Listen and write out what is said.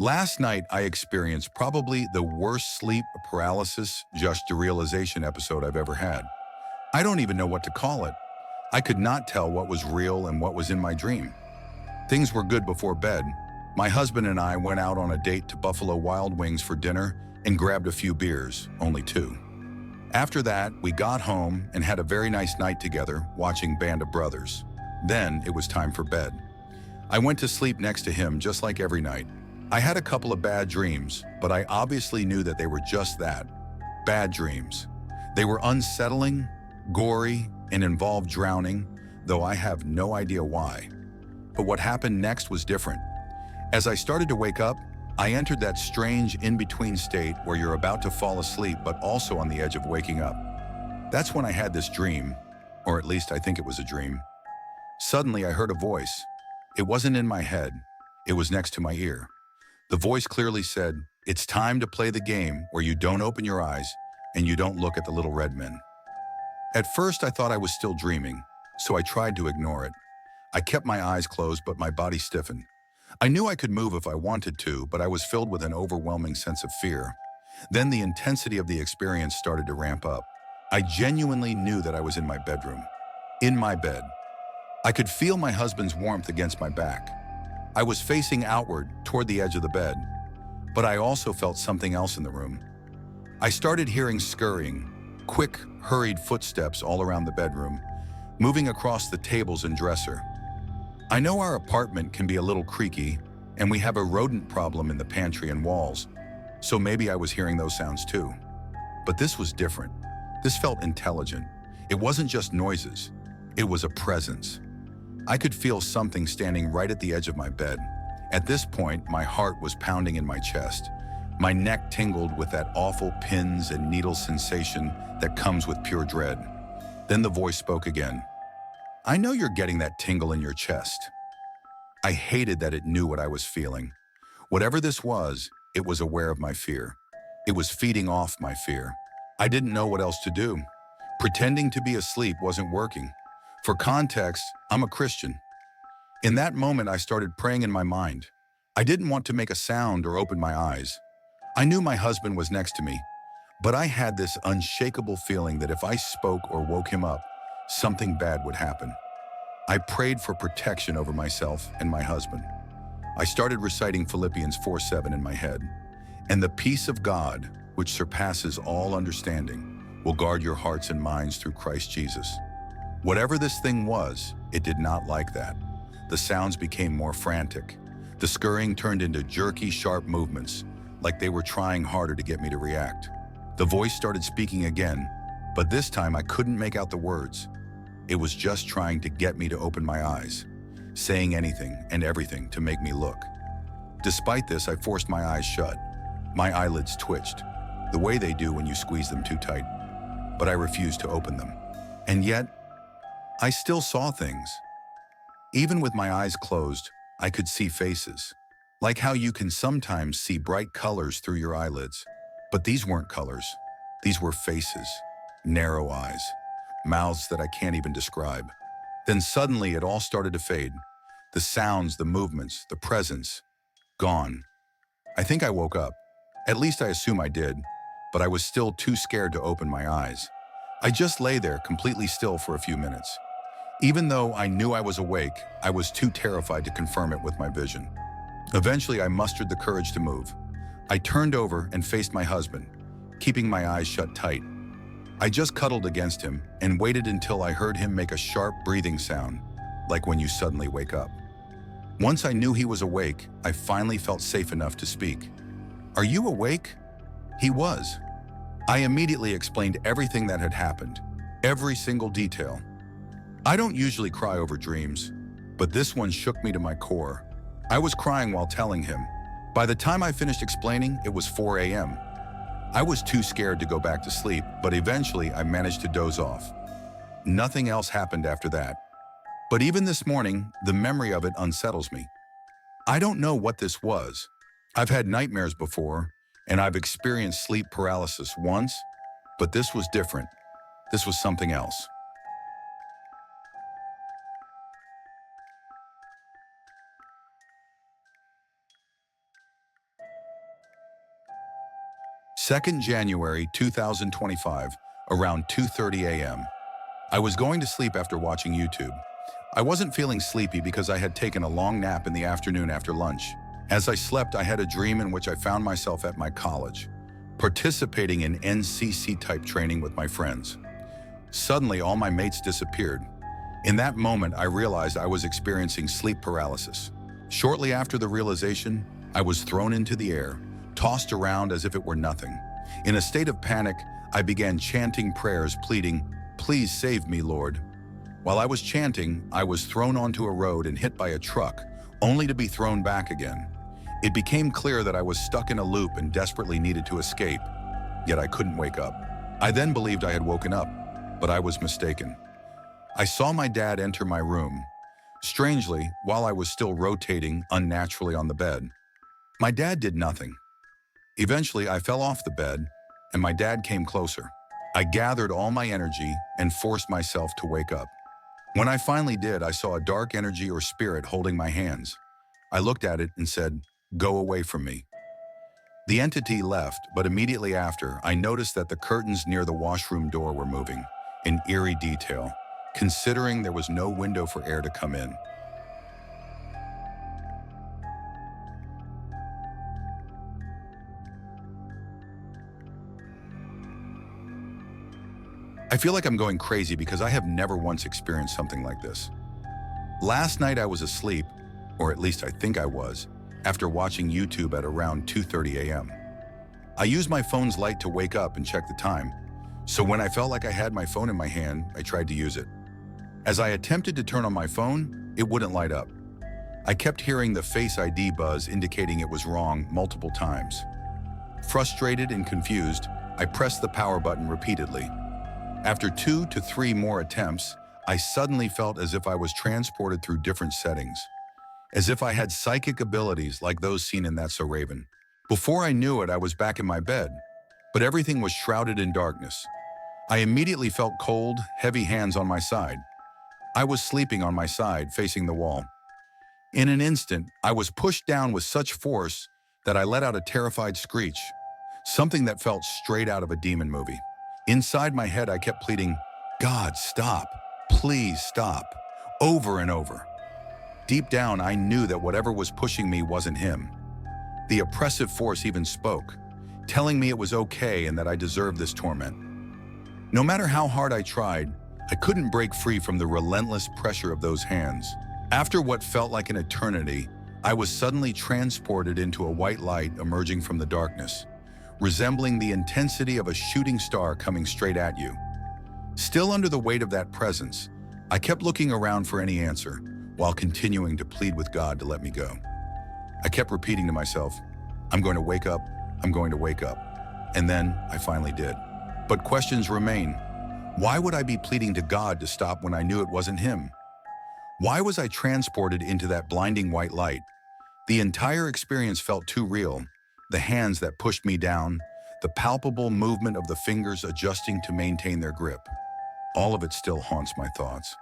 Last night, I experienced probably the worst sleep paralysis, just derealization episode I've ever had. I don't even know what to call it. I could not tell what was real and what was in my dream. Things were good before bed. My husband and I went out on a date to Buffalo Wild Wings for dinner and grabbed a few beers, only two. After that, we got home and had a very nice night together watching Band of Brothers. Then it was time for bed. I went to sleep next to him just like every night. I had a couple of bad dreams, but I obviously knew that they were just that, bad dreams. They were unsettling, gory, and involved drowning, though I have no idea why. But what happened next was different. As I started to wake up, I entered that strange in-between state where you're about to fall asleep but also on the edge of waking up. That's when I had this dream, or at least I think it was a dream. Suddenly I heard a voice. It wasn't in my head, it was next to my ear. The voice clearly said, "It's time to play the game where you don't open your eyes and you don't look at the little red men." At first I thought I was still dreaming, so I tried to ignore it. I kept my eyes closed but my body stiffened. I knew I could move if I wanted to, but I was filled with an overwhelming sense of fear. Then the intensity of the experience started to ramp up. I genuinely knew that I was in my bedroom. In my bed. I could feel my husband's warmth against my back. I was facing outward toward the edge of the bed, but I also felt something else in the room. I started hearing scurrying, quick, hurried footsteps all around the bedroom, moving across the tables and dresser. I know our apartment can be a little creaky, and we have a rodent problem in the pantry and walls, so maybe I was hearing those sounds too. But this was different. This felt intelligent. It wasn't just noises. It was a presence. I could feel something standing right at the edge of my bed. At this point, my heart was pounding in my chest. My neck tingled with that awful pins and needles sensation that comes with pure dread. Then the voice spoke again. "I know you're getting that tingle in your chest." I hated that it knew what I was feeling. Whatever this was, it was aware of my fear. It was feeding off my fear. I didn't know what else to do. Pretending to be asleep wasn't working. For context, I'm a Christian. In that moment, I started praying in my mind. I didn't want to make a sound or open my eyes. I knew my husband was next to me, but I had this unshakable feeling that if I spoke or woke him up, something bad would happen. I prayed for protection over myself and my husband. I started reciting Philippians 4:7 in my head. "And the peace of God, which surpasses all understanding, will guard your hearts and minds through Christ Jesus." Whatever this thing was, it did not like that. The sounds became more frantic. The scurrying turned into jerky, sharp movements, like they were trying harder to get me to react. The voice started speaking again, but this time I couldn't make out the words. It was just trying to get me to open my eyes, saying anything and everything to make me look. Despite this, I forced my eyes shut. My eyelids twitched, the way they do when you squeeze them too tight. But I refused to open them. And yet, I still saw things. Even with my eyes closed, I could see faces. Like how you can sometimes see bright colors through your eyelids. But these weren't colors. These were faces, narrow eyes, mouths that I can't even describe. Then suddenly it all started to fade. The sounds, the movements, the presence, gone. I think I woke up. At least I assume I did, but I was still too scared to open my eyes. I just lay there completely still for a few minutes. Even though I knew I was awake, I was too terrified to confirm it with my vision. Eventually, I mustered the courage to move. I turned over and faced my husband, keeping my eyes shut tight. I just cuddled against him and waited until I heard him make a sharp breathing sound, like when you suddenly wake up. Once I knew he was awake, I finally felt safe enough to speak. "Are you awake?" He was. I immediately explained everything that had happened, every single detail. I don't usually cry over dreams, but this one shook me to my core. I was crying while telling him. By the time I finished explaining, it was 4 a.m. I was too scared to go back to sleep, but eventually I managed to doze off. Nothing else happened after that. But even this morning, the memory of it unsettles me. I don't know what this was. I've had nightmares before, and I've experienced sleep paralysis once, but this was different. This was something else. 2nd January 2025, around 2:30 a.m. I was going to sleep after watching YouTube. I wasn't feeling sleepy because I had taken a long nap in the afternoon after lunch. As I slept, I had a dream in which I found myself at my college, participating in NCC-type training with my friends. Suddenly, all my mates disappeared. In that moment, I realized I was experiencing sleep paralysis. Shortly after the realization, I was thrown into the air, tossed around as if it were nothing. In a state of panic, I began chanting prayers, pleading, "Please save me, Lord." While I was chanting, I was thrown onto a road and hit by a truck, only to be thrown back again. It became clear that I was stuck in a loop and desperately needed to escape, yet I couldn't wake up. I then believed I had woken up, but I was mistaken. I saw my dad enter my room. Strangely, while I was still rotating unnaturally on the bed, my dad did nothing. Eventually, I fell off the bed, and my dad came closer. I gathered all my energy and forced myself to wake up. When I finally did, I saw a dark energy or spirit holding my hands. I looked at it and said, "Go away from me." The entity left, but immediately after, I noticed that the curtains near the washroom door were moving, in eerie detail, considering there was no window for air to come in. I feel like I'm going crazy because I have never once experienced something like this. Last night I was asleep, or at least I think I was, after watching YouTube at around 2:30 a.m. I used my phone's light to wake up and check the time, so when I felt like I had my phone in my hand, I tried to use it. As I attempted to turn on my phone, it wouldn't light up. I kept hearing the Face ID buzz indicating it was wrong multiple times. Frustrated and confused, I pressed the power button repeatedly. After 2 to 3 more attempts, I suddenly felt as if I was transported through different settings, as if I had psychic abilities like those seen in That's So Raven. Before I knew it, I was back in my bed, but everything was shrouded in darkness. I immediately felt cold, heavy hands on my side. I was sleeping on my side, facing the wall. In an instant, I was pushed down with such force that I let out a terrified screech, something that felt straight out of a demon movie. Inside my head, I kept pleading, "God, stop. Please stop," over and over. Deep down, I knew that whatever was pushing me wasn't him. The oppressive force even spoke, telling me it was okay and that I deserved this torment. No matter how hard I tried, I couldn't break free from the relentless pressure of those hands. After what felt like an eternity, I was suddenly transported into a white light emerging from the darkness, resembling the intensity of a shooting star coming straight at you. Still under the weight of that presence, I kept looking around for any answer, while continuing to plead with God to let me go. I kept repeating to myself, "I'm going to wake up, I'm going to wake up." And then I finally did. But questions remain. Why would I be pleading to God to stop when I knew it wasn't him? Why was I transported into that blinding white light? The entire experience felt too real. The hands that pushed me down, the palpable movement of the fingers adjusting to maintain their grip. All of it still haunts my thoughts.